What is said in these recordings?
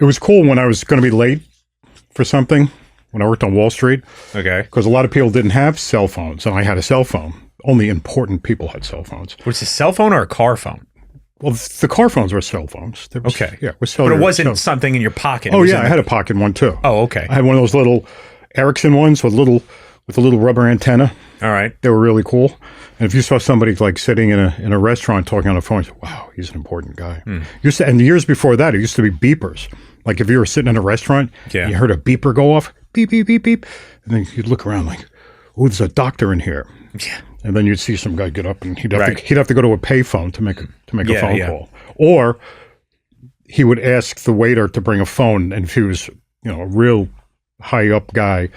it was cool when I was going to be late for something, when I worked on Wall Street. Okay. Because a lot of people didn't have cell phones, and I had a cell phone. Only important people had cell phones. Was it a cell phone or a car phone? Well, the car phones were cell phones. Okay. Yeah. But it wasn't something in your pocket. Oh, yeah. I had a pocket one, too. Oh, okay. I had one of those little Ericsson ones with a little rubber antenna. All right. They were really cool. And if you saw somebody like sitting in a restaurant talking on the phone, you say, wow, he's an important guy. And years before that, it used to be beepers. Like if you were sitting in a restaurant, you heard a beeper go off, beep, beep, beep, beep. And then you'd look around like, oh, there's a doctor in here. Yeah. And then you'd see some guy get up and he'd have to go to a payphone to make a phone call. Or he would ask the waiter to bring a phone. And if he was, a real high up guy,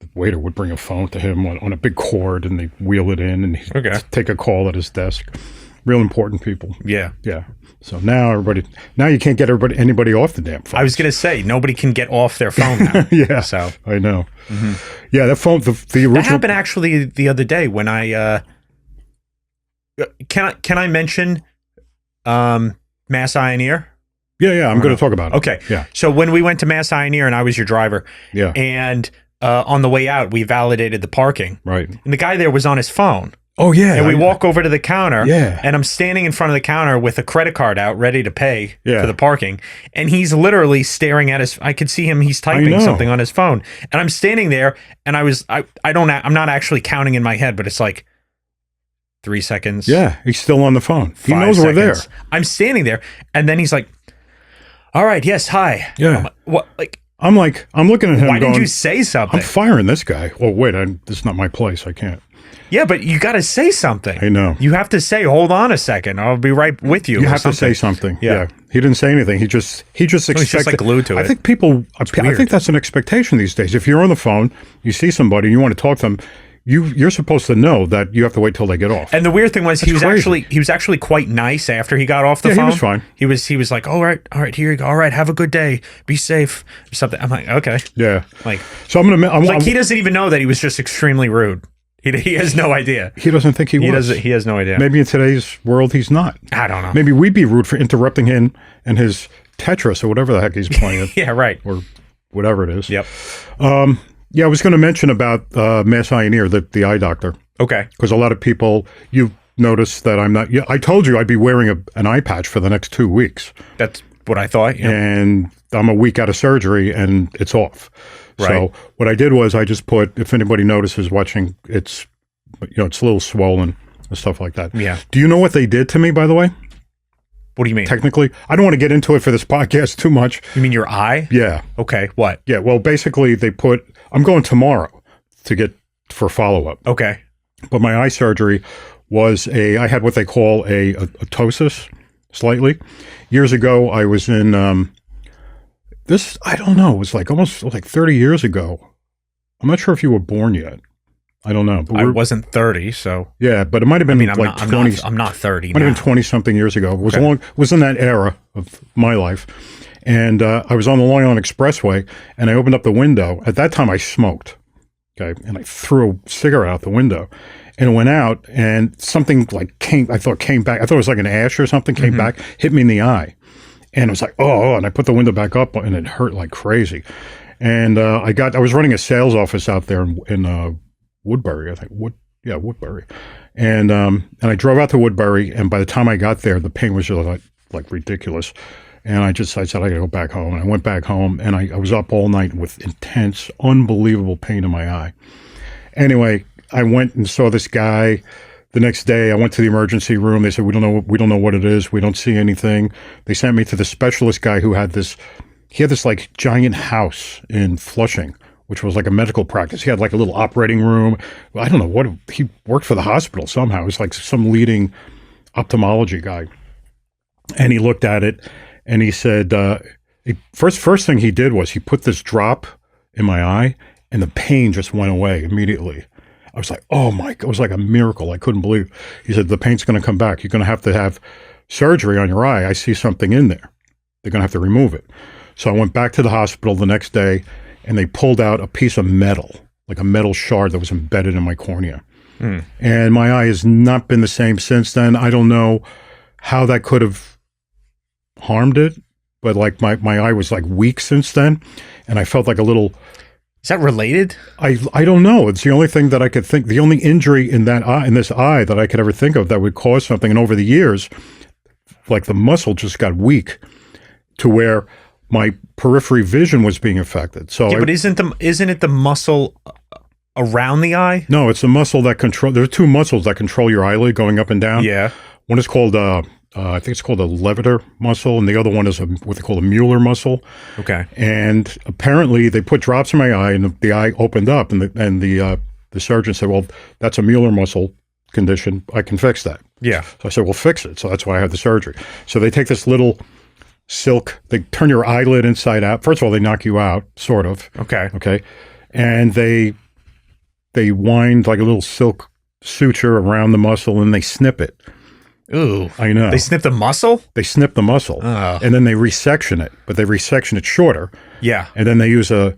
the waiter would bring a phone to him on a big cord, and they'd wheel it in, and he'd take a call at his desk. Real important people. Yeah. Yeah. So now you can't get anybody off the damn phone. I was going to say, nobody can get off their phone now. Yeah. So I know. Yeah, that phone, the original. That happened actually the other day when I, can I mention, Mass Eye and Ear? Yeah, I'm going to talk about it. Okay. Yeah. So when we went to Mass Eye and Ear and I was your driver. Yeah. And on the way out, we validated the parking. Right. And the guy there was on his phone. Oh, yeah. And we walk over to the counter. Yeah. And I'm standing in front of the counter with a credit card out, ready to pay for the parking. And he's literally staring at I could see him, he's typing something on his phone. And I'm standing there, and I'm not actually counting in my head, but it's like 3 seconds. Yeah, he's still on the phone. He knows we're there. I'm standing there, and then he's like, all right, yes, hi. Yeah. I'm what? I'm looking at him why going, didn't you say something? I'm firing this guy. Oh, wait, this is not my place. I can't. Yeah, but you got to say something. I know. You have to say, hold on a second. I'll be right with you. You have to say something. Yeah. He didn't say anything. He just expected. He's just like glued to it. I think I think that's an expectation these days. If you're on the phone, you see somebody and you want to talk to them, you're supposed to know that you have to wait till they get off. And the weird thing was he was actually quite nice after he got off the phone. He was fine. He was like, all right, here you go. All right, have a good day. Be safe. Or something. I'm like, okay. Yeah. Like, so he doesn't even know that he was just extremely rude. He has no idea. He doesn't think he was. He has no idea. Maybe in today's world he's not. I don't know. Maybe we'd be rude for interrupting him and his Tetris or whatever the heck he's playing. Yeah, right. Or whatever it is. Yep. Yeah, I was going to mention about Mass Eye and Ear, the eye doctor. Okay. Because a lot of people, you've noticed that I'm not. I told you I'd be wearing an eye patch for the next 2 weeks. That's what I thought. Yeah. And I'm a week out of surgery, and it's off. Right. So what I did was I just put, if anybody notices watching, it's a little swollen and stuff like that. Yeah. Do you know what they did to me, by the way? What do you mean? Technically, I don't want to get into it for this podcast too much. You mean your eye? Yeah. Okay. What? Yeah. Well, basically, I'm going tomorrow for follow-up. Okay. But my eye surgery was I had what they call a ptosis, slightly. Years ago, I was in I don't know, it was almost 30 years ago. I'm not sure if you were born yet. I don't know. But I wasn't 30, so. Yeah, but it might have been 20. I'm not 30 might have been 20-something years ago. It was in that era of my life. And I was on the Long Island Expressway, and I opened up the window. At that time, I smoked. Okay, and I threw a cigarette out the window. And it went out, and something came back. I thought it was like an ash or something, came back, hit me in the eye. And I was like, oh, and I put the window back up, and it hurt like crazy. And I was running a sales office out there in Woodbury, I think. Woodbury. And I drove out to Woodbury, and by the time I got there, the pain was just like ridiculous. And I said, I gotta go back home. And I went back home, and I was up all night with intense, unbelievable pain in my eye. Anyway, I went and saw this guy. The next day, I went to the emergency room. They said, we don't know what it is. We don't see anything. They sent me to the specialist guy who had this like giant house in Flushing, which was like a medical practice. He had like a little operating room. I don't know he worked for the hospital somehow. It was like some leading ophthalmology guy. And he looked at it and he said, first thing he did was he put this drop in my eye and the pain just went away immediately. I was like, oh my God, it was like a miracle. I couldn't believe it. He said, the pain's going to come back. You're going to have surgery on your eye. I see something in there. They're going to have to remove it. So I went back to the hospital the next day and they pulled out a piece of metal, like a metal shard that was embedded in my cornea. And my eye has not been the same since then. I don't know how that could have harmed it. but like my eye was like weak since then, and I felt like a little. Is that related? I don't know. It's the only thing that I could think. The only injury in that eye, in this eye, that I could ever think of that would cause something. And over the years, like the muscle just got weak to where my periphery vision was being affected. So yeah, but isn't it the muscle around the eye? No, it's a muscle that control. There are two muscles that control your eyelid going up and down. Yeah. One is called I think it's called a levator muscle, and the other one is what they call a Mueller muscle. Okay. And apparently, they put drops in my eye, and the eye opened up, and the surgeon said, "Well, that's a Mueller muscle condition. I can fix that." Yeah. So I said, "Well, fix it." So that's why I had the surgery. So they take this little silk, they turn your eyelid inside out. First of all, they knock you out, sort of. Okay. Okay. And they wind like a little silk suture around the muscle, and they snip it. Ooh. I know. They snip the muscle? They snip the muscle. Oh. And then they resection it, but they resection it shorter. Yeah. And then they use a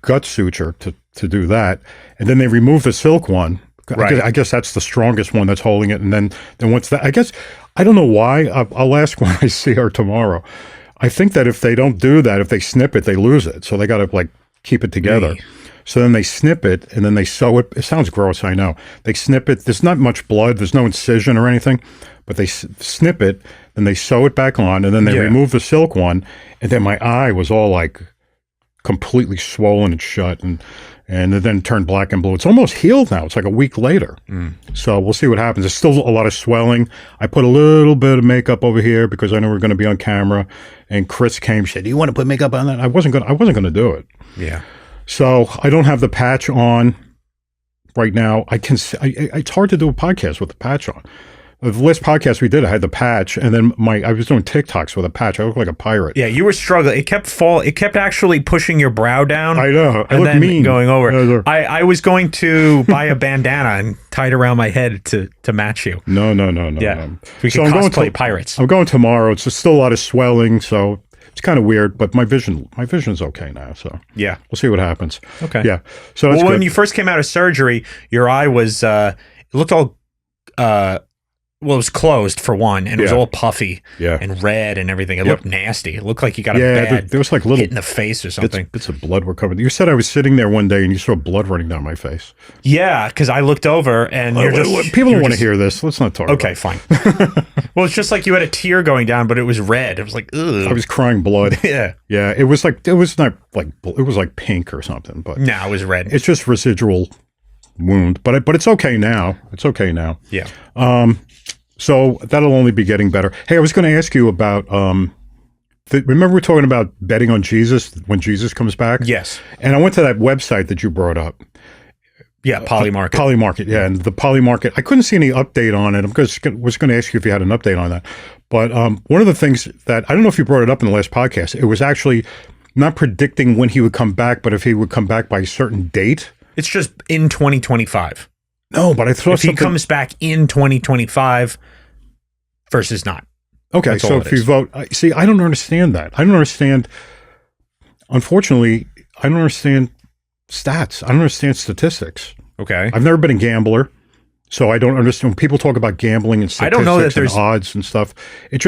gut suture to do that. And then they remove the silk one. Right. I guess that's the strongest one that's holding it. And then once that, I guess, I don't know why. I'll ask when I see her tomorrow. I think that if they don't do that, if they snip it, they lose it. So they got to like keep it together. Hey. So then they snip it, and then they sew it. It sounds gross, I know. They snip it. There's not much blood. There's no incision or anything. But they snip it, then they sew it back on, and then they remove the silk one. And then my eye was all like completely swollen and shut, and it then turned black and blue. It's almost healed now. It's like a week later. So we'll see what happens. There's still a lot of swelling. I put a little bit of makeup over here because I know we're going to be on camera. And Chris came. She said, "Do you want to put makeup on that?" I wasn't going to do it. Yeah. So I don't have the patch on right now. It's hard to do a podcast with the patch on. The last podcast we did, I had the patch, and then I was doing TikToks with a patch. I looked like a pirate. Yeah, you were struggling. It kept actually pushing your brow down. I know. I and look then mean going over. I was going to buy a bandana and tie it around my head to match you. No. Yeah, we can cosplay pirates. I'm going tomorrow. It's just still a lot of swelling, so it's kind of weird. But my vision's okay now. So yeah, we'll see what happens. Okay. Yeah. So that's when good. you first came out of surgery, your eye was it looked all well, it was closed for one, and it was all puffy and red and everything. It looked nasty. It looked like you got a bad there was like little hit in the face or something. Bits of blood were coming. You said I was sitting there one day and you saw blood running down my face. Yeah, because I looked over and people don't want to hear this. Let's not talk. Okay, fine. Well, it's just like you had a tear going down, but it was red. It was like, ugh. I was crying blood. Yeah. Yeah. It was not like it was like pink or something, but no, it was red. It's just residual wound, but it's okay now. It's okay now. Yeah. So that'll only be getting better. Hey, I was going to ask you about, remember we were talking about betting on Jesus when Jesus comes back? Yes. And I went to that website that you brought up. Yeah, Polymarket. Polymarket, yeah. And the Polymarket, I couldn't see any update on it. I was going to ask you if you had an update on that. But one of the things that, I don't know if you brought it up in the last podcast, it was actually not predicting when he would come back, but if he would come back by a certain date. It's just in 2025. No, but I thought if he comes back in 2025 versus not. Okay, That's so if you vote, see, I don't understand that. I don't understand. Unfortunately, I don't understand stats. I don't understand statistics. Okay, I've never been a gambler, so I don't understand when people talk about gambling and statistics. I don't know that there's odds and stuff. It's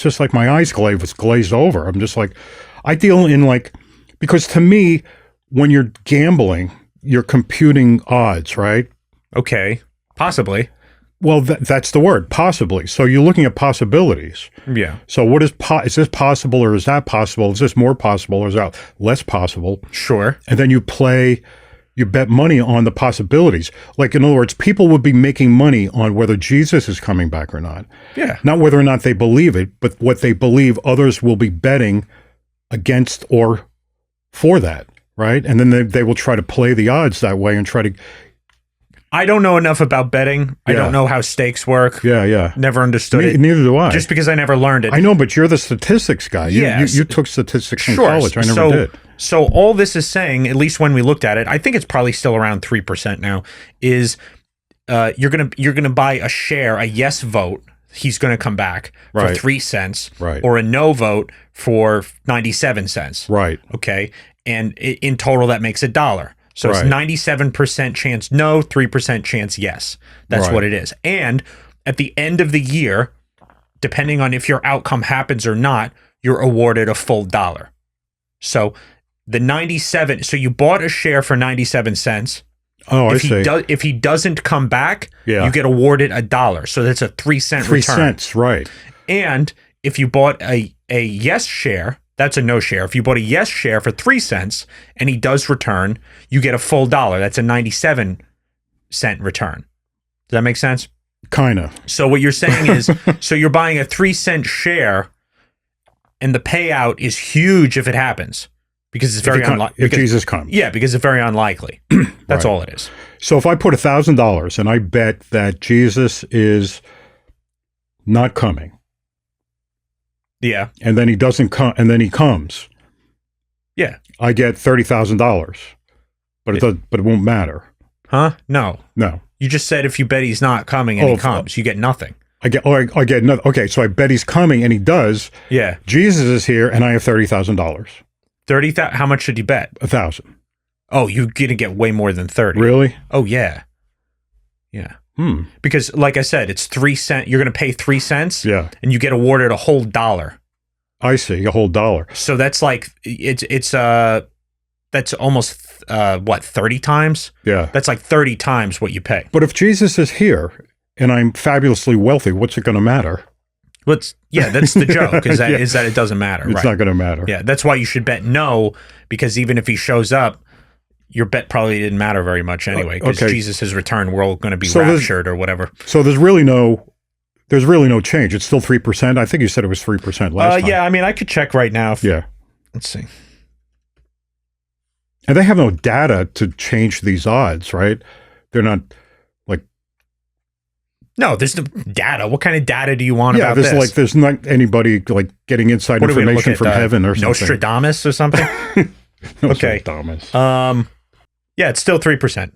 just like my eyes glazed over. I'm just like, I deal in like, because to me, when you're gambling, you're computing odds, right? Okay, possibly. Well, that's the word, possibly. So you're looking at possibilities. Yeah. So what is this possible or is that possible? Is this more possible or is that less possible? Sure. And then you bet money on the possibilities. Like, in other words, people would be making money on whether Jesus is coming back or not. Yeah. Not whether or not they believe it, but what they believe others will be betting against or for that, right? And then they will try to play the odds that way and try to... I don't know enough about betting. I don't know how stakes work. Yeah. Never understood it. Neither do I. Just because I never learned it. I know, but you're the statistics guy. You took statistics in college. I never did. So all this is saying, at least when we looked at it, I think it's probably still around 3% now, is you're gonna buy a share, a yes vote. He's going to come back for 3 cents, or a no vote for 97 cents. Right. Okay. And in total, that makes $1. So it's 97% chance no, 3% chance yes. That's what it is. And at the end of the year, depending on if your outcome happens or not, you're awarded a full $1. So the 97, so you bought a share for 97 cents. Oh, if I see. If he doesn't come back, Yeah. you get awarded $1. So that's a 3-cent 3 return. cents, right. And if you bought a yes share, that's a no share. If you bought a yes share for 3 cents and he does return, you get a full $1. That's a 97-cent return. Does that make sense? Kind of. So what you're saying is, so you're buying a 3-cent share and the payout is huge if it happens because it's very unlikely. If Jesus comes. Yeah, because it's very unlikely. That's Right. all it is. So if I put $1,000 and I bet that Jesus is not coming, Yeah. and then he doesn't come, and then he comes, Yeah. I get $30,000. But it won't matter. Huh? No. No. You just said if you bet he's not coming and he comes, you get nothing. I get nothing. Okay, so I bet he's coming and he does. Yeah. Jesus is here and I have $30,000. 30,000. How much should you bet? 1,000. Oh, you're gonna get way more than 30. Really? Oh yeah. Yeah. Because like I said, it's 3 cents. You're gonna pay 3 cents. Yeah. And you get awarded a whole $1. I see, a whole $1. So that's like that's almost what, 30 times? Yeah. That's like 30 times what you pay. But if Jesus is here and I'm fabulously wealthy, what's it going to matter? That's the joke, is that it doesn't matter. It's not going to matter. Yeah, that's why you should bet no, because even if he shows up, your bet probably didn't matter very much anyway, because Jesus has returned. We're all going to be raptured or whatever. So there's really no change. It's still 3%. I think you said it was 3% last time. Yeah, I mean, I could check right now. Yeah. Let's see. And they have no data to change these odds, right? They're not like... No, there's no data. What kind of data do you want about this? There's not anybody like getting inside information from heaven or something. Nostradamus or something? Okay. Nostradamus. Yeah, it's still 3%.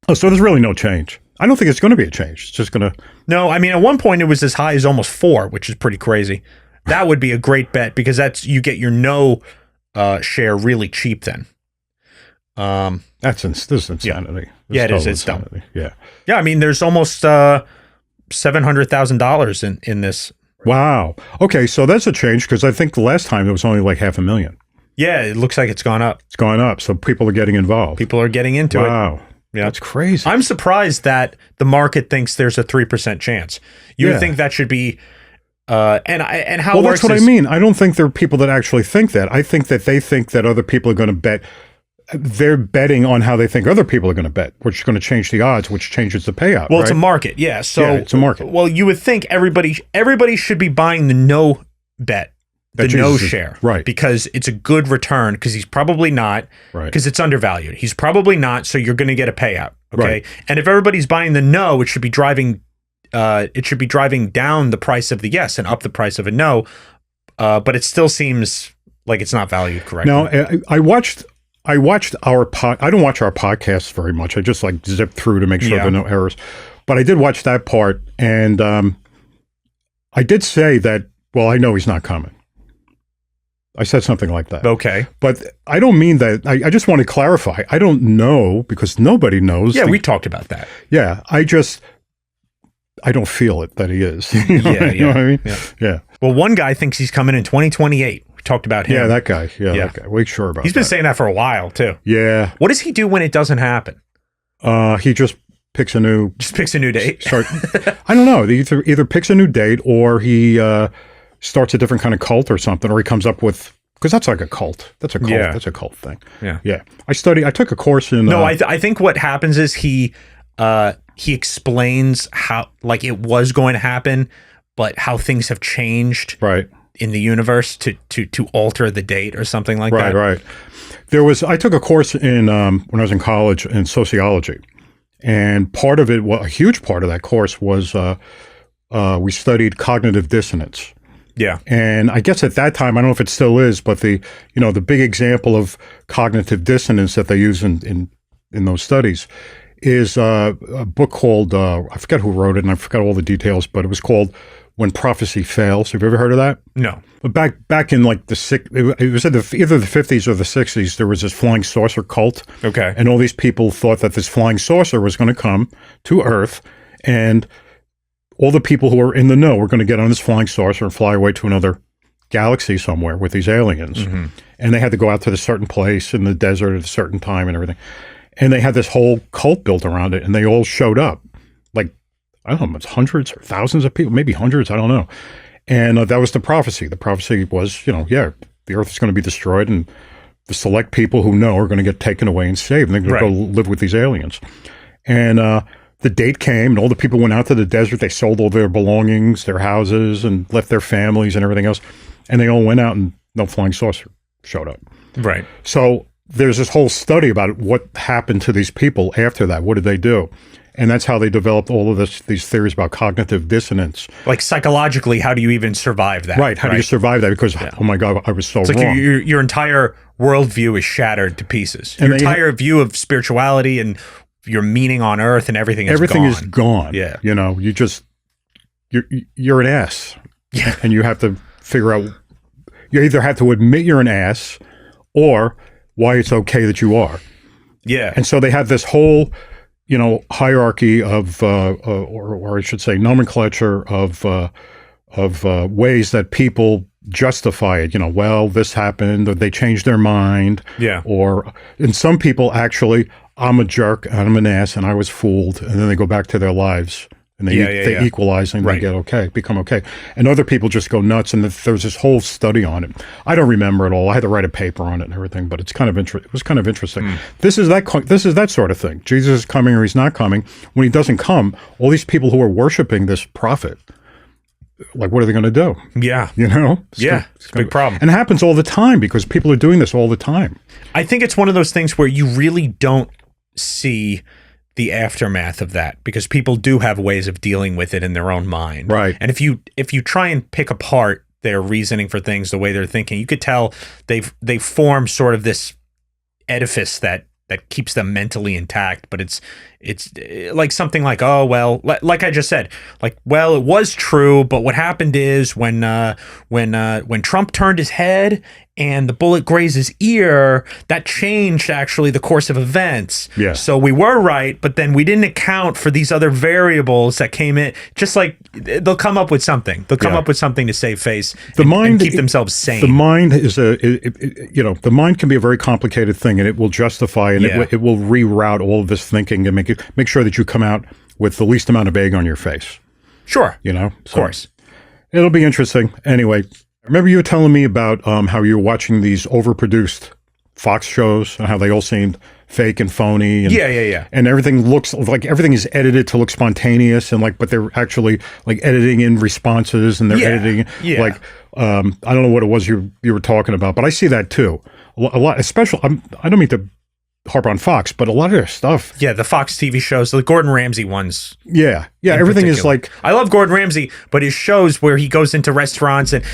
Oh, so there's really no change. I don't think it's going to be a change. It's just going to... No, I mean, at one point it was as high as almost 4, which is pretty crazy. That would be a great bet because you get your no share really cheap then. This is insanity. Yeah, it is. It's dumb. Yeah. Yeah, I mean, there's almost $700,000 in this. Wow. Okay, so that's a change because I think the last time it was only like $500,000. Yeah, it looks like it's gone up. It's gone up, so people are getting involved. People are getting into it. Wow. Yeah. That's crazy. I'm surprised that the market thinks there's a 3% chance. You would think that should be and how it works. That's what I mean. I don't think there are people that actually think that. I think that they think that other people are going to bet. They're betting on how they think other people are going to bet, which is going to change the odds, which changes the payout. Well, right? It's a market, yeah. So yeah, it's a market. Well, you would think everybody should be buying the no bet, the no share, right? Because it's a good return. Because he's probably not, right? Because it's undervalued. He's probably not. So you're going to get a payout, okay? Right. And if everybody's buying the no, it should be driving down the price of the yes and up the price of a no. But it still seems like it's not valued correctly. Now, I watched our I don't watch our podcasts very much. I just like zip through to make sure there are no errors. But I did watch that part, and I did say that, well, I know he's not coming. I said something like that. Okay. But I don't mean that. I just want to clarify. I don't know because nobody knows. Yeah, we talked about that. Yeah, I don't feel it that he is. You know what I mean? Yeah. Well, one guy thinks he's coming in 2028. We talked about him. Yeah, that guy. Yeah, that guy. We're sure about that. He's been saying that for a while, too. Yeah. What does he do when it doesn't happen? He just picks a new date. I don't know. He either picks a new date or he starts a different kind of cult or something, or he comes up with, because that's like a cult. That's a cult. Yeah. That's a cult thing. Yeah. Yeah. I took a course in... No, I think what happens is he explains how, like, it was going to happen, but how things have changed in the universe to alter the date or something like that. Right. I took a course in when I was in college in sociology, and part of it, a huge part of that course was we studied cognitive dissonance. Yeah. And I guess at that time, I don't know if it still is, but the big example of cognitive dissonance that they use in those studies is a book called, I forget who wrote it and I forgot all the details, but it was called When Prophecy Fails. Have you ever heard of that? No. Back in like it was either the 50s or the 60s, there was this flying saucer cult. Okay. And all these people thought that this flying saucer was going to come to Earth, and all the people who were in the know were going to get on this flying saucer and fly away to another galaxy somewhere with these aliens, and they had to go out to the certain place in the desert at a certain time and everything. And they had this whole cult built around it, and they all showed up. Like, I don't know, it's hundreds or thousands of people, maybe hundreds, I don't know. And that was the prophecy. The prophecy was, the earth is going to be destroyed, and the select people who know are going to get taken away and saved, and they're going to go live with these aliens. And the date came, and all the people went out to the desert. They sold all their belongings, their houses, and left their families and everything else. And they all went out, and no flying saucer showed up. Right. So there's this whole study about what happened to these people after that. What did they do? And that's how they developed all of these theories about cognitive dissonance. Like psychologically, how do you even survive that? Right. How do you survive that? Because, oh my God, I was so wrong. Like your entire worldview is shattered to pieces. Your entire view of spirituality and your meaning on earth and everything is gone. Yeah. You're an ass. Yeah. And you have to figure out, you either have to admit you're an ass or why it's okay that you are. Yeah. And so they have this whole, hierarchy of, or I should say, nomenclature of ways that people justify it. Well, this happened, or they changed their mind. Yeah. And some people actually, I'm a jerk, and I'm an ass, and I was fooled, and then they go back to their lives. And they equalize and they become okay. And other people just go nuts. And there's this whole study on it. I don't remember it all. I had to write a paper on it and everything, but it was kind of interesting. This is that sort of thing. Jesus is coming or he's not coming. When he doesn't come, all these people who are worshiping this prophet, like, what are they going to do? Yeah. It's a big problem. And it happens all the time because people are doing this all the time. I think it's one of those things where you really don't see the aftermath of that, because people do have ways of dealing with it in their own mind. Right. And if you try and pick apart their reasoning for things, the way they're thinking, you could tell they form sort of this edifice that keeps them mentally intact, but it's like something like, oh, well, like I just said, like, well, it was true, but what happened is when Trump turned his head and the bullet grazed his ear, that changed actually the course of events. Yeah. So we were right, but then we didn't account for these other variables that came in. Just like they'll come up with something. They'll come up with something to save face and keep themselves sane. The mind is the mind can be a very complicated thing, and it will justify and it will reroute all of this thinking and make sure that you come out with the least amount of egg on your face. Sure. Of course. It'll be interesting. Anyway, remember you were telling me about how you were watching these overproduced Fox shows and how they all seemed fake and phony. And, yeah. And everything looks like everything is edited to look spontaneous but they're actually like editing in responses and they're editing like I don't know what it was you were talking about, but I see that too a lot. Especially I don't mean to harp on Fox, but a lot of their stuff. Yeah, the Fox TV shows, the Gordon Ramsay ones. Yeah, everything is like. I love Gordon Ramsay, but his shows where he goes into restaurants and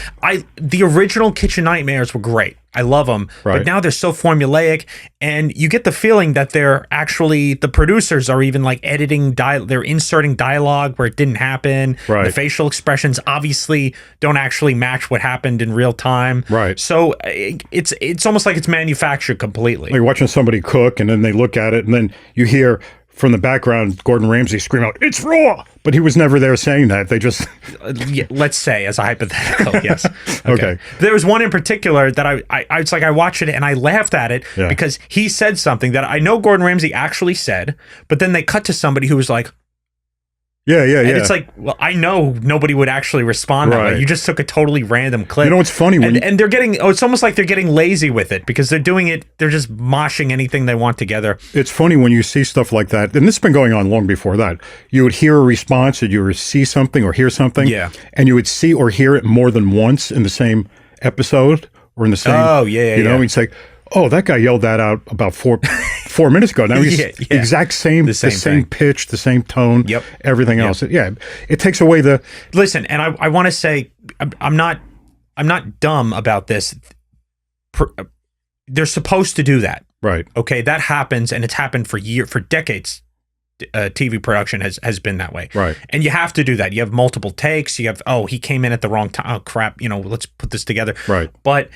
the original Kitchen Nightmares were great. I love them, but now they're so formulaic, and you get the feeling that they're actually the producers are even like editing they're inserting dialogue where it didn't happen. Right. The facial expressions obviously don't actually match what happened in real time. Right. So it's almost like it's manufactured completely. Like you're watching somebody cook, and then they look at it, and then you hear from the background Gordon Ramsay scream out, "It's raw!" But he was never there saying that. They just let's say as a hypothetical, yes. Okay. There was one in particular that I watched it and I laughed at it because he said something that I know Gordon Ramsay actually said, but then they cut to somebody who was like, Yeah. And it's like, well, I know nobody would actually respond that way. You just took a totally random clip. You know what's funny? And they're getting, it's almost like they're getting lazy with it because they're doing it, they're just moshing anything they want together. It's funny when you see stuff like that, and this has been going on long before that. You would hear a response, and you would see something or hear something, and you would see or hear it more than once in the same episode or in the same. Oh, yeah. You know, it's like, oh, that guy yelled that out about 4 minutes ago. Now he's exact same, the same pitch, the same tone, everything else. Yeah, it takes away the. Listen, and I want to say, I'm not dumb about this. They're supposed to do that, right? Okay, that happens, and it's happened for decades. TV production has been that way, right? And you have to do that. You have multiple takes. You have he came in at the wrong time. Oh crap! Let's put this together, right? But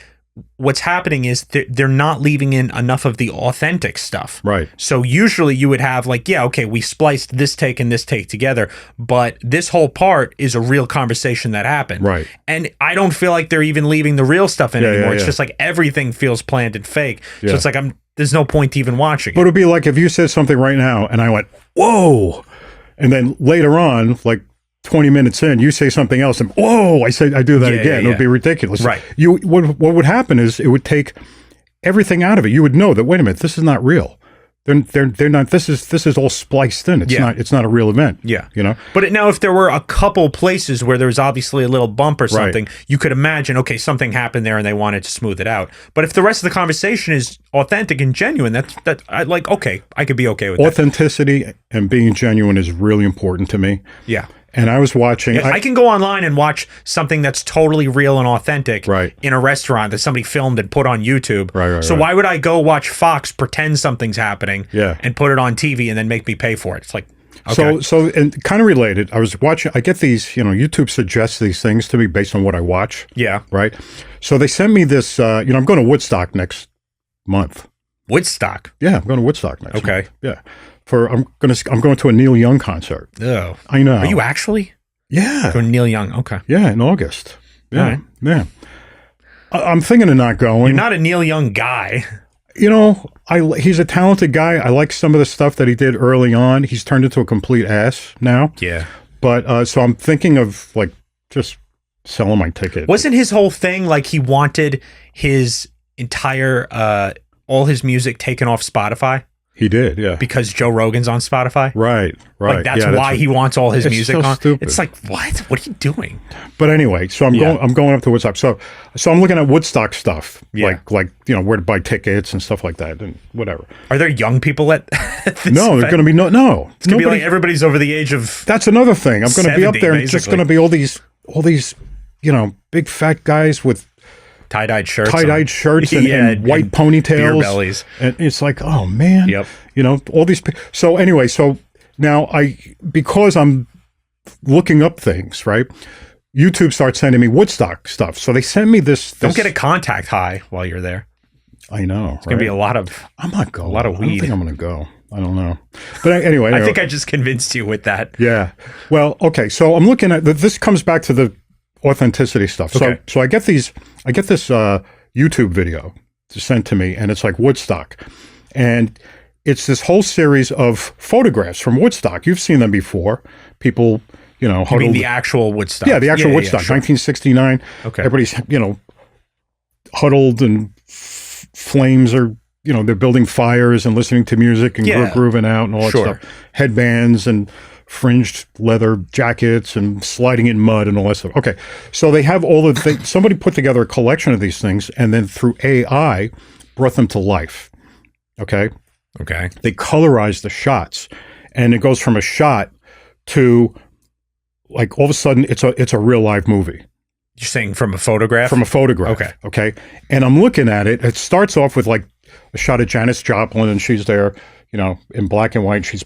what's happening is they're not leaving in enough of the authentic stuff. Right. So usually you would have like, yeah, okay, we spliced this take and this take together, but this whole part is a real conversation that happened. Right. And I don't feel like they're even leaving the real stuff in anymore. Yeah, It's yeah. just like everything feels planned and fake. Yeah. So it's like there's no point to even watching But it. it'd be like if you said something right now and I went, whoa. And then later on, like 20 minutes in, you say something else and whoa, I do that Yeah, again. yeah, It would be ridiculous. Right. What would happen is it would take everything out of it. You would know that, wait a minute, this is not real. They're not, this is all spliced in. It's not a real event. Yeah. You know? But now if there were a couple places where there was obviously a little bump or something, you could imagine, okay, something happened there and they wanted to smooth it out. But if the rest of the conversation is authentic and genuine, okay, I could be okay with that. Authenticity and being genuine is really important to me. Yeah. And I was watching. I can go online and watch something that's totally real and authentic in a restaurant that somebody filmed and put on YouTube. So why would I go watch Fox pretend something's happening and put it on TV and then make me pay for it? It's like, okay. So and kind of related, I was watching, I get these, YouTube suggests these things to me based on what I watch. Yeah. Right. So they sent me this, I'm going to Woodstock next month. Woodstock? Yeah, I'm going to Woodstock next month. Okay. Yeah. I'm going to a Neil Young concert. Oh. I know. Are you actually? Yeah. To Neil Young. Okay. Yeah, in August. Yeah. All right. Yeah. I'm thinking of not going. You're not a Neil Young guy. He's a talented guy. I like some of the stuff that he did early on. He's turned into a complete ass now. Yeah. But so I'm thinking of like just selling my ticket. Wasn't his whole thing like he wanted his entire all his music taken off Spotify? He did, yeah. Because Joe Rogan's on Spotify? Right. Like that's why he wants all his music so on. Stupid. It's like, what? What are you doing? But anyway, so I'm going up to Woodstock. So I'm looking at Woodstock stuff. Yeah. Like where to buy tickets and stuff like that and whatever. Are there young people at this No, there's going to be no. It's going to be like everybody's over the age of That's another thing. I'm going to be up 70, there and it's just going to be all these big fat guys with tie-dyed shirts and white ponytails, beer bellies, and it's like, oh man, Yep. All these. So anyway, so now because I'm looking up things, right? YouTube starts sending me Woodstock stuff, so they sent me this. Don't get a contact high while you're there. I know It's gonna be a lot of. I'm not going. A lot of I don't weed. think I'm gonna go. I don't know, but anyway, I think I just convinced you with that. Yeah. Well, okay. So I'm looking at this. Comes back to the authenticity stuff. Okay. So I get this YouTube video sent to me, and it's like Woodstock, and it's this whole series of photographs from Woodstock. You've seen them before. People, I mean the actual Woodstock. Yeah, the actual Woodstock, sure. 1969. Okay. Everybody's huddled, and flames are they're building fires and listening to music and grooving out and all that stuff. Headbands and fringed leather jackets and sliding in mud and all that stuff. Okay, so they have all the things. Somebody put together a collection of these things and then through AI brought them to life. Okay, they colorize the shots, and it goes from a shot to like all of a sudden it's a real live movie. You're saying from a photograph? From a photograph. Okay. And I'm looking at it. It starts off with like a shot of Janis Joplin, and she's there, in black and white. She's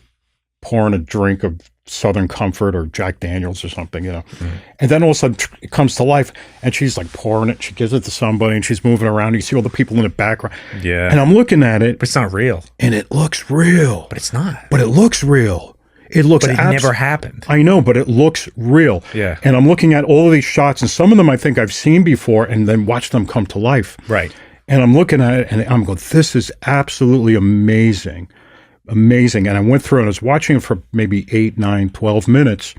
pouring a drink of Southern Comfort or Jack Daniels or something, And then all of a sudden it comes to life, and she's like pouring it. She gives it to somebody, and she's moving around. You see all the people in the background. Yeah. And I'm looking at it. But it's not real. And it looks real. But it's not. But it looks real. It looks. But it never happened. I know, but it looks real. Yeah. And I'm looking at all of these shots, and some of them I think I've seen before, and then watch them come to life. Right. And I'm looking at it, and I'm going, this is absolutely amazing. Amazing. And I went through and I was watching it for maybe 8, 9, 12 minutes.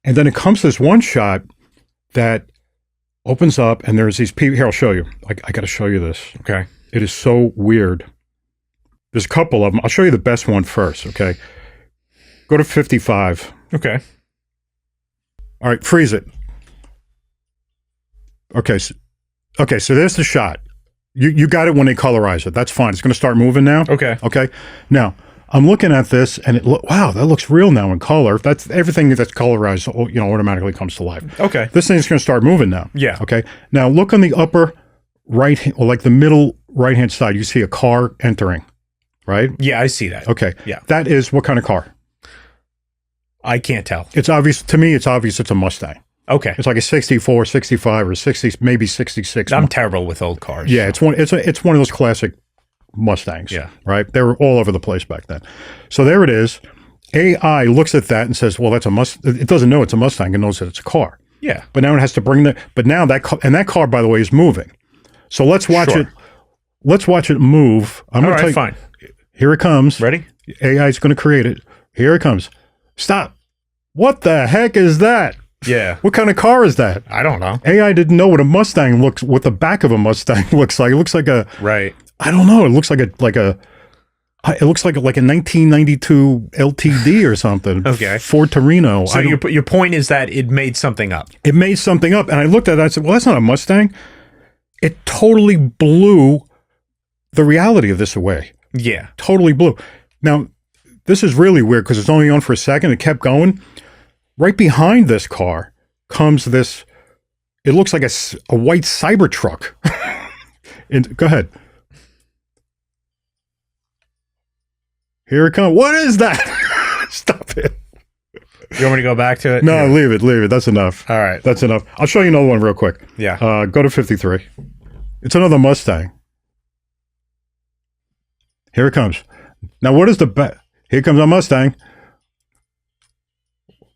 And then it comes to this one shot that opens up, and there's these people. Here, I'll show you. I got to show you this. Okay. It is so weird. There's a couple of them. I'll show you the best one first, okay? Go to 55. Okay. All right, freeze it. Okay, so there's the shot. You got it when they colorize it. That's fine. It's going to start moving now. Okay. Now, I'm looking at this, and wow, that looks real now in color. That's everything that's colorized, automatically comes to life. Okay. This thing's going to start moving now. Yeah. Okay. Now, look on the upper right, or like the middle right-hand side. You see a car entering, right? Yeah, I see that. Okay. Yeah. That is what kind of car? I can't tell. It's obvious to me. It's obvious. It's a Mustang. Okay. It's like a 64, 65, or 60, maybe 66. I'm terrible with old cars. Yeah, it's one of those classic Mustangs. Yeah. Right? They were all over the place back then. So there it is. AI looks at that and says, well, that's a Mustang. It doesn't know it's a Mustang. It knows that it's a car. Yeah. But now it has to bring but now that car, by the way, is moving. So let's watch it. Let's watch it move. All right, fine. Here it comes. Ready? AI is going to create it. Here it comes. Stop. What the heck is that? Yeah. What kind of car is that? I don't know. AI didn't know what a Mustang what the back of a Mustang looks like. It looks like a, right. I don't know. It looks like it looks like a 1992 LTD or something. Okay. Ford Torino. So your point is that it made something up. It made something up. And I looked at it, I said, well, that's not a Mustang. It totally blew the reality of this away. Yeah. Totally blew. Now, this is really weird because it's only on for a second. It kept going. Right behind this car comes this, it looks like a white Cybertruck. And go ahead. Here it comes. What is that? Stop it. You want me to go back to it? No, leave it. That's enough. All right. That's enough. I'll show you another one real quick. Yeah. Go to 53. It's another Mustang. Here it comes. Now, what is here comes a Mustang.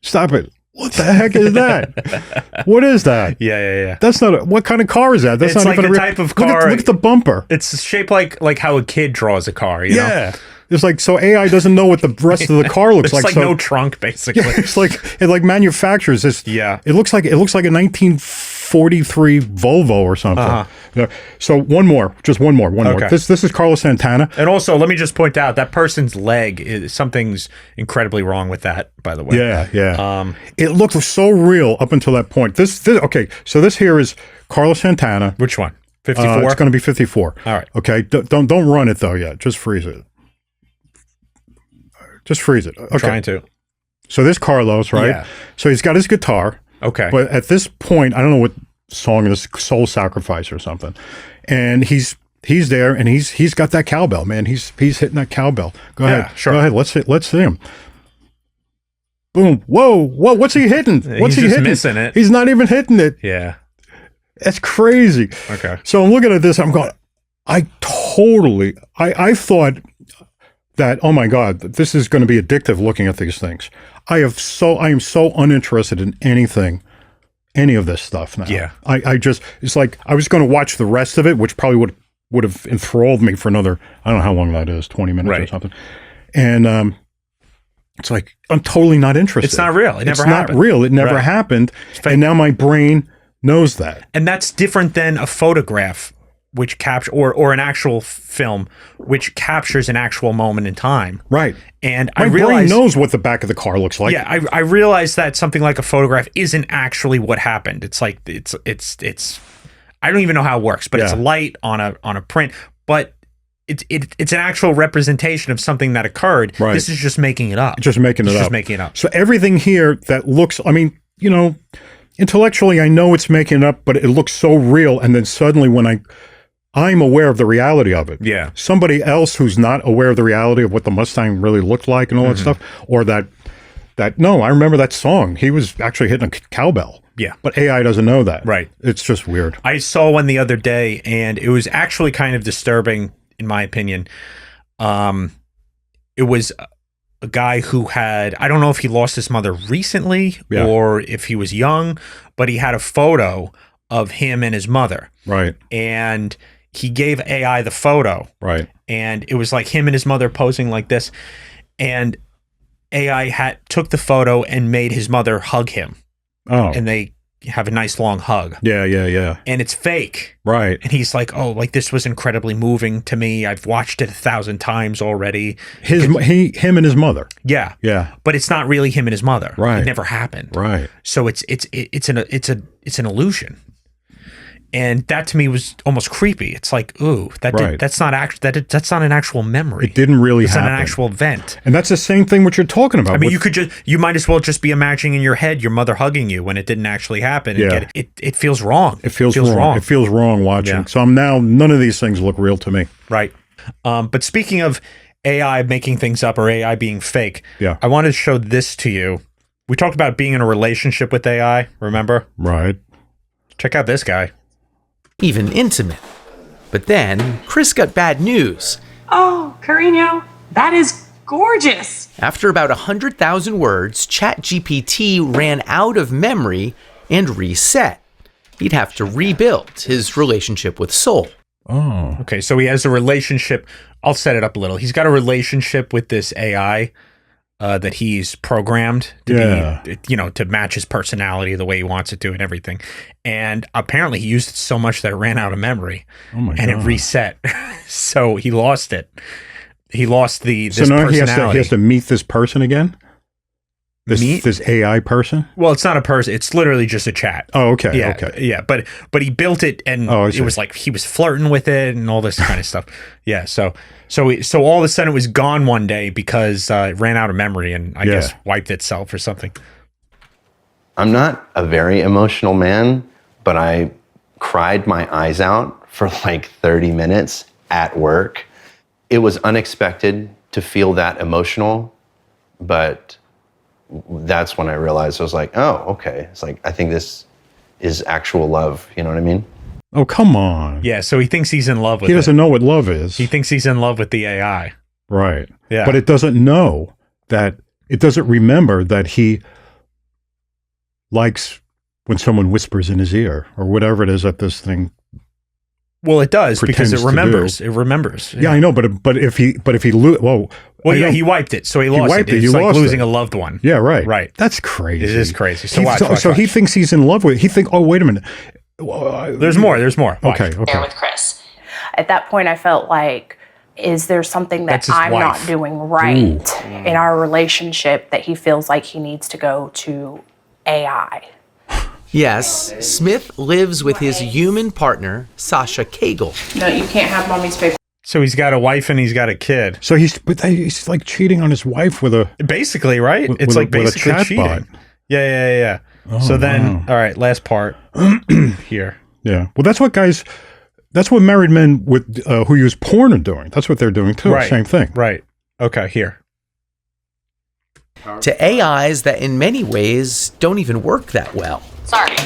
Stop it. What the heck is that? What is that? Yeah. That's not what kind of car is that? That's It's not like even the type of car. Look at the bumper. It's shaped like how a kid draws a car, you know? It's like, so AI doesn't know what the rest of the car looks like. It's like no trunk, basically. Yeah, it like manufactures this. Yeah. It looks like a 1943 Volvo or something. Yeah. So just one more. This is Carlos Santana. And also, let me just point out that person's leg something's incredibly wrong with that, by the way. Yeah. It looked so real up until that point. Okay. So this here is Carlos Santana. Which one? 54? It's going to be 54. All right. Okay. Don't run it though yet. Just freeze it. Just freeze it. Okay. Trying to. So this Carlos, right? Yeah. So he's got his guitar. Okay. But at this point, I don't know what song it is, Soul Sacrifice or something. And he's there and he's got that cowbell, man. He's hitting that cowbell. Go ahead. Sure. Go ahead. Let's see him. Boom. Whoa. What's he hitting? What's he hitting? Missing it. He's not even hitting it. Yeah. That's crazy. Okay. So I'm looking at this, I'm going, I thought that, oh my God, this is going to be addictive looking at these things. I am so uninterested in any of this stuff now. Yeah. It's like I was going to watch the rest of it, which probably would have enthralled me for another, I don't know how long that is, 20 minutes or something. And it's like, I'm totally not interested. It's not real. It never happened. It's not real. It never happened. And now my brain knows that. And that's different than a photograph which capture or an actual film which captures an actual moment in time. Right. And my brain knows what the back of the car looks like. Yeah, I realize that something like a photograph isn't actually what happened. It's like it's I don't even know how it works, but it's light on a print, but it's an actual representation of something that occurred. Right. This is just making it up. Just making it up. So everything here that looks, I mean, you know, intellectually I know it's making it up, but it looks so real, and then suddenly when I'm aware of the reality of it. Yeah. Somebody else who's not aware of the reality of what the Mustang really looked like and all that stuff, or no, I remember that song. He was actually hitting a cowbell. Yeah. But AI doesn't know that. Right. It's just weird. I saw one the other day, and it was actually kind of disturbing, in my opinion. It was a guy who had, I don't know if he lost his mother recently or if he was young, but he had a photo of him and his mother. Right. And he gave AI the photo. Right. And it was like him and his mother posing like this. And AI took the photo and made his mother hug him. Oh. And they have a nice long hug. Yeah. And it's fake. Right. And he's like, oh, like this was incredibly moving to me. I've watched it 1,000 times already. Him and his mother. Yeah. Yeah. But it's not really him and his mother. Right. It never happened. Right. So it's an illusion. And that to me was almost creepy. It's like, ooh, that's not an actual memory. It didn't really happen. It's not an actual event. And that's the same thing what you're talking about. I mean, you might as well just be imagining in your head your mother hugging you when it didn't actually happen. Yeah. It feels wrong. It feels wrong. It feels wrong watching. Yeah. So none of these things look real to me. Right. But speaking of AI making things up or AI being fake, yeah. I wanted to show this to you. We talked about being in a relationship with AI, remember? Right. Check out this guy. Even intimate. But then, Chris got bad news. Oh, Carino, that is gorgeous. After about 100,000 words, ChatGPT ran out of memory and reset. He'd have to rebuild his relationship with Soul. Oh. Okay, so he has a relationship. I'll set it up a little. He's got a relationship with this AI that he's programmed to be, to match his personality the way he wants it to and everything. And apparently he used it so much that it ran out of memory. Oh my and God. it reset. So he lost it. He lost this So now personality. he has to meet this person again? This AI person? Well, it's not a person. It's literally just a chat. Oh, okay. Yeah, Okay. Yeah, but he built it, and it was like he was flirting with it and all this kind of stuff. Yeah, so all of a sudden it was gone one day because it ran out of memory and I guess wiped itself or something. I'm not a very emotional man, but I cried my eyes out for like 30 minutes at work. It was unexpected to feel that emotional, but that's when I realized I was like, oh, okay. It's like, I think this is actual love. You know what I mean? Oh, come on. Yeah, so he thinks he's in love with it. He doesn't know what love is. He thinks he's in love with the AI. Right. Yeah. But it doesn't know that, it doesn't remember that he likes when someone whispers in his ear or whatever it is that this thing. Well, it does because it pretends to remembers. do. It remembers. Yeah, I know, but if he he wiped it, so he lost it. It's like losing a loved one. Yeah, right. Right. That's crazy. It is crazy. So He thinks he's in love with it. Oh, wait a minute. There's more. Watch. Okay. There with Chris. At that point, I felt like, is there something that That's his I'm wife. not doing right in our relationship that he feels like he needs to go to AI? Yes, Smith lives with his human partner, Sasha Cagle. No, you can't have mommy's paper. So he's got a wife and he's got a kid. So he's like cheating on his wife with a Basically, right? It's like basically cheating. Yeah. Oh, so then, wow. all right, last part here. Yeah. Well, that's what married men with who use porn are doing. That's what they're doing too. Right. Same thing. Right. Okay, here. To AIs that in many ways don't even work that well. Sorry,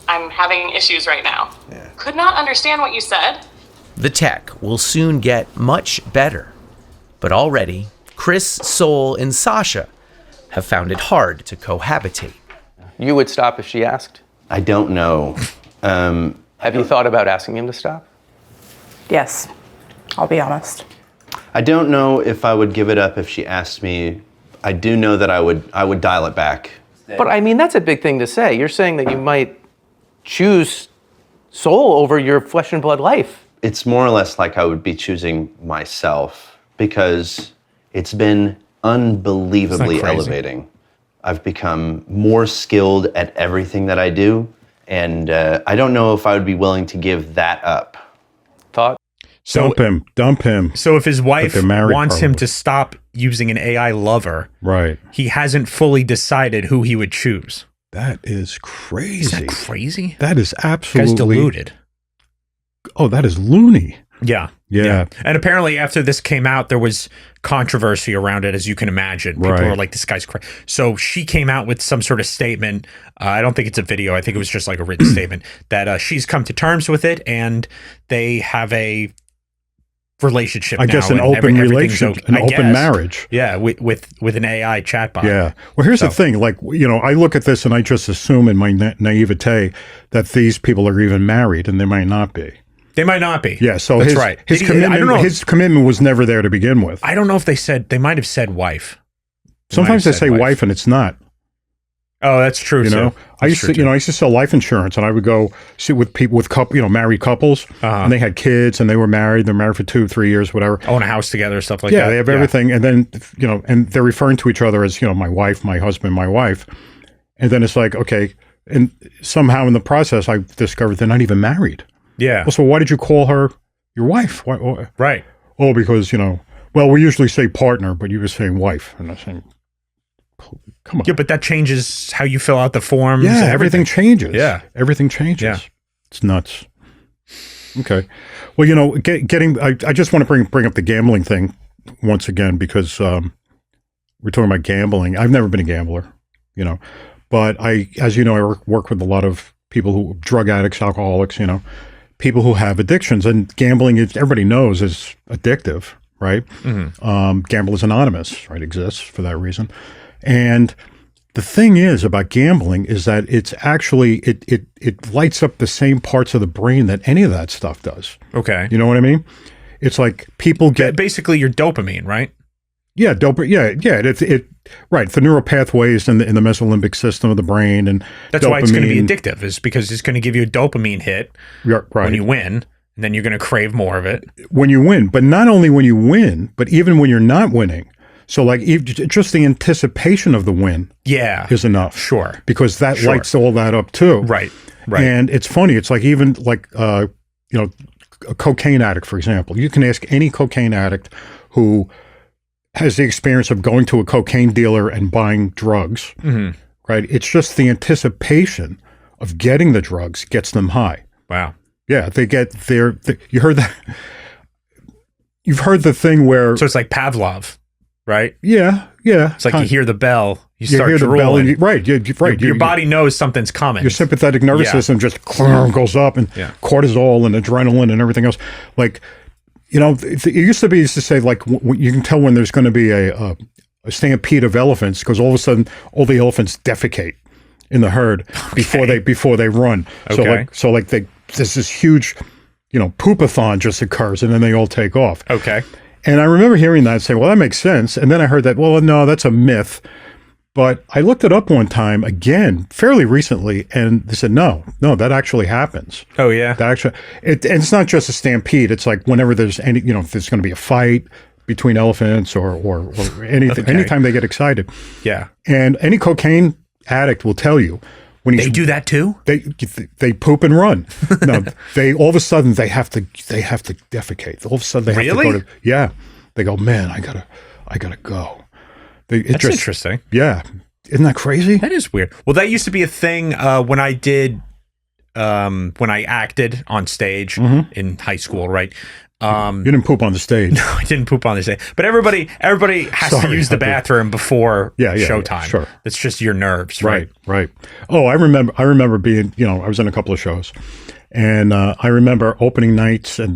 I'm having issues right now. Could not understand what you said. The tech will soon get much better. But already, Chris, Soul, and Sasha have found it hard to cohabitate. You would stop if she asked? I don't know. Have you thought about asking him to stop? Yes, I'll be honest. I don't know if I would give it up if she asked me. I do know that I would dial it back. But I mean, that's a big thing to say. You're saying that you might choose Soul over your flesh and blood life. It's more or less like I would be choosing myself because it's been unbelievably Isn't that crazy? elevating. I've become more skilled at everything that I do, and I don't know if I would be willing to give that up. Thought? So Dump him. So if his wife they're married, wants him probably. to stop using an AI lover, Right. he hasn't fully decided who he would choose. That is crazy. Is that crazy? That is Guy's absolutely deluded. Oh, that is loony. Yeah. Yeah. And apparently after this came out, there was controversy around it, as you can imagine. People Right. were like, this guy's crazy. So she came out with some sort of statement. I don't think it's a video. I think it was just like a written statement that she's come to terms with it and they have a relationship I now. guess an and open everything's relationship, okay. an I open guess. marriage. Yeah, with an AI chatbot. Yeah. Well, here's the thing. Like, I look at this and I just assume in my naivete that these people are even married, and they might not be. They might not be. Yeah. So that's his, right. his I don't know. commitment, his commitment was never there to begin with. I don't know if they might have said wife. Sometimes they say wife and it's not. Oh, that's true. You know, I used to sell life insurance, and I would go sit with people with married couples, and they had kids, and they were married. They're married for 2-3 years, whatever. Own a house together, stuff like that. Yeah, they have everything, and then and they're referring to each other as my wife, my husband, my wife, and then it's like okay, and somehow in the process, I discovered they're not even married. Yeah. Well, so why did you call her your wife? Why? Right. Oh, because well, we usually say partner, but you were saying wife, and I'm saying. Come on. Yeah, but that changes how you fill out the forms. Yeah, everything changes. Yeah. Everything changes. Yeah. It's nuts. Okay. Well, I just want to bring up the gambling thing once again because we're talking about gambling. I've never been a gambler. you know. But as you know, I work with a lot of people who drug addicts, alcoholics, you know, people who have addictions, and gambling, everybody knows, is addictive, right? Gamblers Anonymous, right, exists for that reason. And the thing is about gambling is that it's actually, it lights up the same parts of the brain that any of that stuff does. Okay. You know what I mean? It's like people get basically your dopamine, right? Yeah, right. The neural pathways in the mesolimbic system of the brain, and that's why it's going to be addictive, is because it's going to give you a dopamine hit when you win, and then you're going to crave more of it when you win. But not only when you win, but even when you're not winning. So like just the anticipation of the win, is enough. Sure, because that lights all that up too. Right. And it's funny. It's like even like you know, a cocaine addict, for example. You can ask any cocaine addict who has the experience of going to a cocaine dealer and buying drugs, right? It's just the anticipation of getting the drugs gets them high. Wow. Yeah, they get you heard that. You've heard the thing where. So it's like Pavlov, right? Yeah. It's like you hear the bell, you start hear drooling. The bell and right. Your body knows something's coming. Your sympathetic nervous system just goes up, and cortisol and adrenaline and everything else. Like, you know, it used to say like you can tell when there's going to be a stampede of elephants because all of a sudden all the elephants defecate in the herd before they run. Okay. So there's this huge, you know, poopathon just occurs, and then they all take off. Okay. And I remember hearing that and saying, well, that makes sense. And then I heard that, well, no, that's a myth. But I looked it up one time again, fairly recently, and they said, no, that actually happens. Oh, yeah. That actually, and it's not just a stampede. It's like whenever there's any, you know, if there's going to be a fight between elephants or anything, anytime they get excited. Yeah. And any cocaine addict will tell you when they do that too. They poop and run. No, they all of a sudden they have to defecate. All of a sudden they have to go to They go, man, I gotta go. That's interesting. Yeah. Isn't that crazy? That is weird. Well, that used to be a thing when I did, when I acted on stage in high school, right? You didn't poop on the stage. No, I didn't poop on the stage. But everybody has to use the bathroom before showtime. Yeah, sure. It's just your nerves, right? Right. Oh, I remember being, you know, I was in a couple of shows, and I remember opening nights I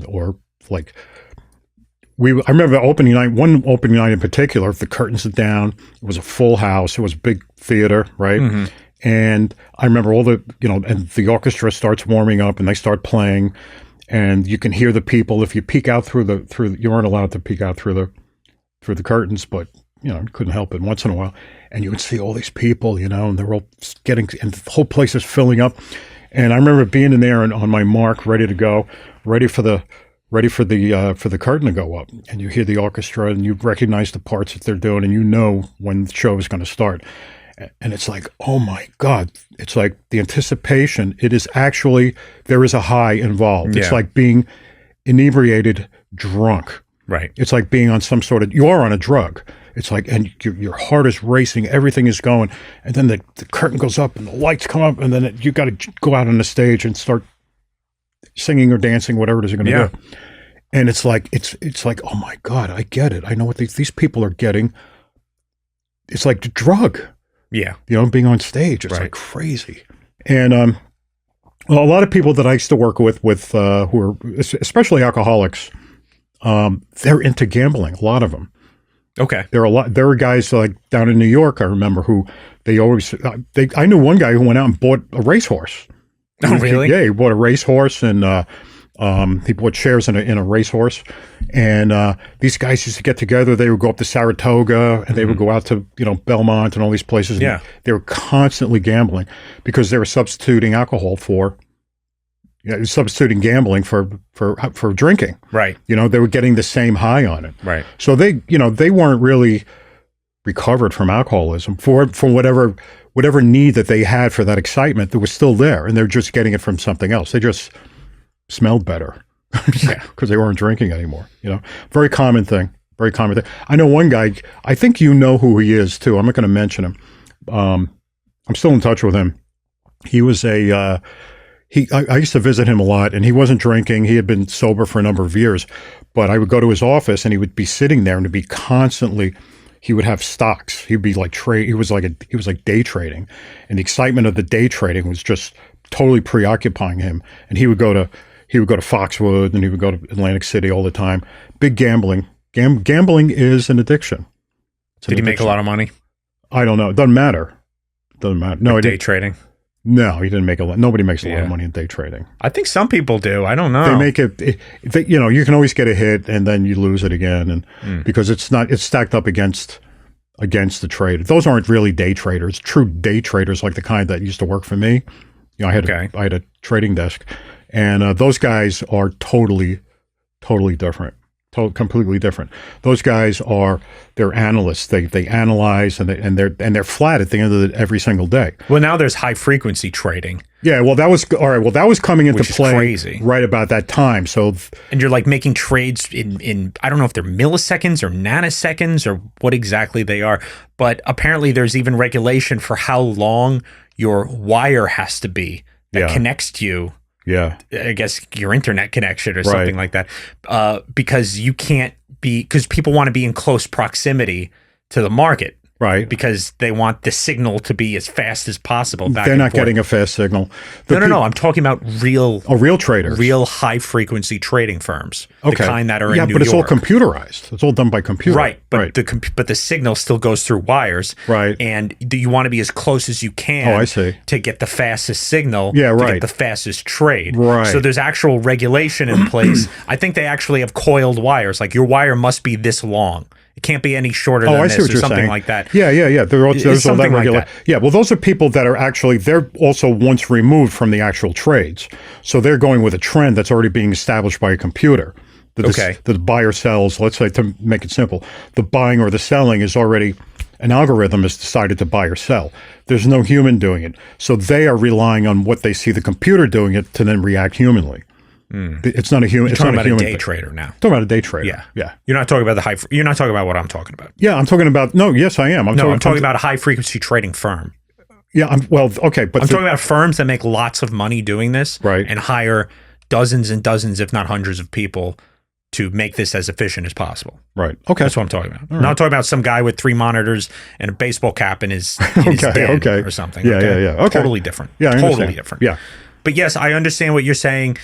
remember opening night, one opening night in particular, the curtains are down, it was a full house, it was a big theater, right? And I remember all the, you know, and the orchestra starts warming up and they start playing, and you can hear the people. If you peek out through you weren't allowed to peek out through the curtains, but, you know, you couldn't help it once in a while. And you would see all these people, you know, and they're all and the whole place is filling up. And I remember being in there and on my mark, ready to go, ready for the curtain to go up, and you hear the orchestra and you recognize the parts that they're doing, and you know when the show is going to start. And it's like, oh my God, it's like the anticipation. It is actually, there is a high involved. It's like being inebriated drunk. Right. It's like being on some sort of, you are on a drug. It's like, and your heart is racing, everything is going, and then the curtain goes up and the lights come up, and then you got to go out on the stage and start singing or dancing, whatever it is you're going to do. And it's like, it's like, oh my God, I get it. I know what these people are getting. It's like the drug. Yeah. You know, being on stage, it's like crazy. And well, a lot of people that I used to work with who are especially alcoholics, they're into gambling, a lot of them. Okay. There are guys like down in New York, I remember, who they always, I knew one guy who went out and bought a racehorse. Oh, really? Yeah, he bought a racehorse, and he bought shares in a racehorse. And these guys used to get together. They would go up to Saratoga, and they would go out to, you know, Belmont and all these places. Yeah. They were constantly gambling because they were substituting alcohol substituting gambling for drinking. Right. You know, they were getting the same high on it. Right. So they weren't really recovered from alcoholism for whatever need that they had for that excitement that was still there, and they're just getting it from something else. They just smelled better because they weren't drinking anymore. You know, very common thing. I know one guy, I think you know who he is too. I'm not going to mention him. I'm still in touch with him. He was I used to visit him a lot, and he wasn't drinking. He had been sober for a number of years, but I would go to his office and he would be sitting there and he'd be constantly he would have stocks. He'd be like he was like day trading, and the excitement of the day trading was just totally preoccupying him. And he would go to Foxwood, and he would go to Atlantic City all the time. Big gambling. Gambling is an addiction. Did he make a lot of money? I don't know. It doesn't matter. No, Like day trading. No, he didn't make a lot. Nobody makes a lot of money in day trading. I think some people do. I don't know. They make it. You can always get a hit and then you lose it again, and because it's stacked up against the trade. Those aren't really day traders. True day traders, like the kind that used to work for me. I had a trading desk, and those guys are totally different. Completely different. Those guys they're analysts. They analyze and they're flat at the end of every single day. Well, now there's high frequency trading. Yeah, well that was all right. Well, that was coming into play crazy. Right about that time. So and you're like making trades in I don't know if they're milliseconds or nanoseconds or what exactly they are, but apparently there's even regulation for how long your wire has to be that connects you. Yeah, I guess your internet connection or something like that, because you can't because people want to be in close proximity to the market. Right. Because they want the signal to be as fast as possible. They're not getting a fast signal. No. I'm talking about real traders. Real high frequency trading firms. Okay. The kind that are in New York. Yeah, but it's all computerized. It's all done by computer. Right. But the signal still goes through wires. Right. And you want to be as close as you can. I see. To get the fastest signal. Yeah, right. To get the fastest trade. Right. So there's actual regulation in place. I think they actually have coiled wires. Like your wire must be this long. It can't be any shorter than this or something like that. Yeah. There's all that regulation. Yeah, well, those are people that are they're also once removed from the actual trades. So they're going with a trend that's already being established by a computer. The buyer sells, let's say, to make it simple, the buying or the selling is already, an algorithm has decided to buy or sell. There's no human doing it. So they are relying on what they see the computer doing it to then react humanly. It's not a human. It's not a human. Day trader now. Talking about a day trader. Yeah. You're not talking about You're not talking about what I'm talking about. Yeah, I'm talking about. No, yes, I am. I'm talking about a high frequency trading firm. Yeah. Okay, but I'm talking about firms that make lots of money doing this, right? And hire dozens and dozens, if not hundreds, of people to make this as efficient as possible. Right. Okay. That's what I'm talking about. I'm not talking about some guy with 3 monitors and a baseball cap in his den or something. Yeah. Okay. Totally different. Yeah. Totally different. Yeah. But yes, I understand what you're saying.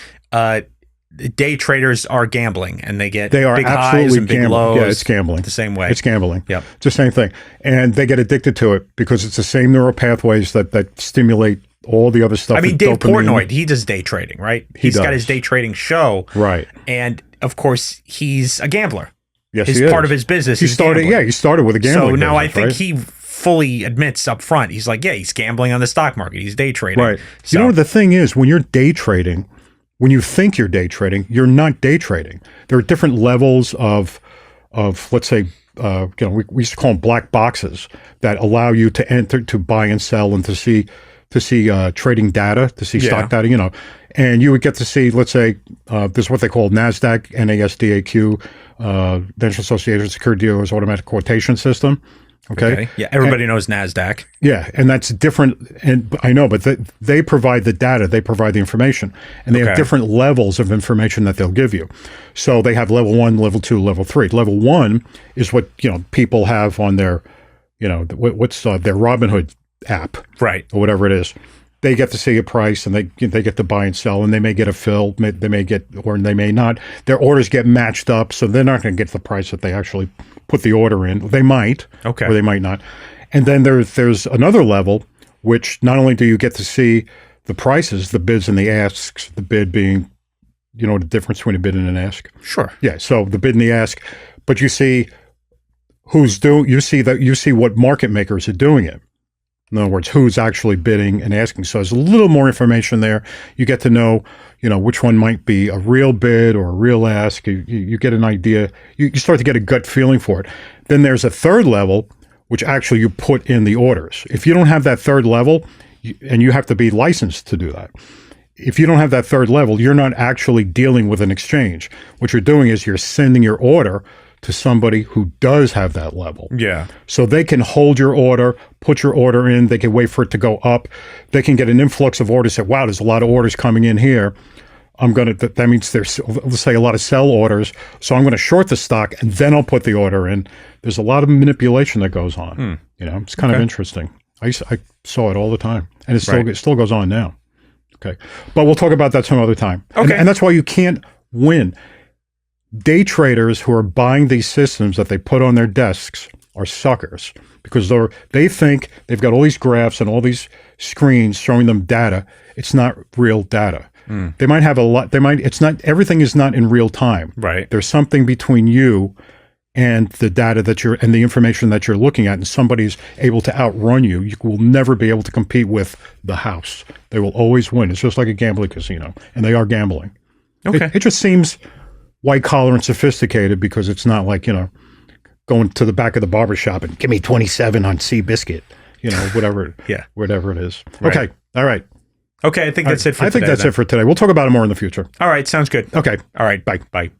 Day traders are gambling, and they are big highs and big lows. Yeah, it's gambling. The same way. It's gambling. Yep. It's the same thing. And they get addicted to it because it's the same neural pathways that stimulate all the other stuff. I mean, Dave Portnoy, he does day trading, right? He's got his day trading show. Right. And of course, he's a gambler. Yes, he is. Part of his business he started with a gambling So now business, I think he fully admits up front, he's like, he's gambling on the stock market. He's day trading. Right. So, you know what the thing is, when you're day trading, when you think you're day trading, you're not day trading. There are different levels of let's say, we used to call them black boxes that allow you to enter, to buy and sell, and to see trading data, to see stock data, and you would get to see, let's say, there's what they call NASDAQ, NASDAQ, National Association of Security Dealers Automatic Quotation System. Okay. Yeah, everybody knows NASDAQ. Yeah, and that's different. And I know, but they provide the data, they provide the information, and they have different levels of information that they'll give you. So they have level 1, level 2, level 3. Level 1 is what people have on their, what's their Robinhood app, right, or whatever it is. They get to see a price, and they get to buy and sell, and they may get a fill, they may get, or they may not. Their orders get matched up, so they're not going to get the price that they actually put the order in. They might, or they might not. And then there's another level, which not only do you get to see the prices, the bids and the asks, the bid being, the difference between a bid and an ask. Sure. Yeah. So the bid and the ask, but you see you see what market makers are doing it. In other words, who's actually bidding and asking. So there's a little more information there. You get to know, which one might be a real bid or a real ask. You get an idea. You start to get a gut feeling for it. Then there's a third level, which actually you put in the orders. If you don't have that third level, and you have to be licensed to do that. If you don't have that third level, you're not actually dealing with an exchange. What you're doing is you're sending your order to somebody who does have that level. Yeah. So they can hold your order, put your order in, they can wait for it to go up. They can get an influx of orders, say, wow, there's a lot of orders coming in here. that means there's, let's say, a lot of sell orders. So I'm going to short the stock and then I'll put the order in. There's a lot of manipulation that goes on. It's kind of interesting. I saw it all the time, and it still goes on now. Okay. But we'll talk about that some other time. Okay. And that's why you can't win. Day traders who are buying these systems that they put on their desks are suckers, because they think they've got all these graphs and all these screens showing them data. It's not real data. They might have everything is not in real time. Right. There's something between you and the data and the information that you're looking at, and somebody's able to outrun you. You will never be able to compete with the house. They will always win. It's just like a gambling casino, and they are gambling. Okay. It just seems white collar and sophisticated, because it's not like, going to the back of the barber shop and give me 27 on Sea Biscuit, whatever. Whatever it is. Right. Okay. All right. Okay. I think that's it for today. I think that's it for today. We'll talk about it more in the future. All right. Sounds good. Okay. All right. Bye. Bye.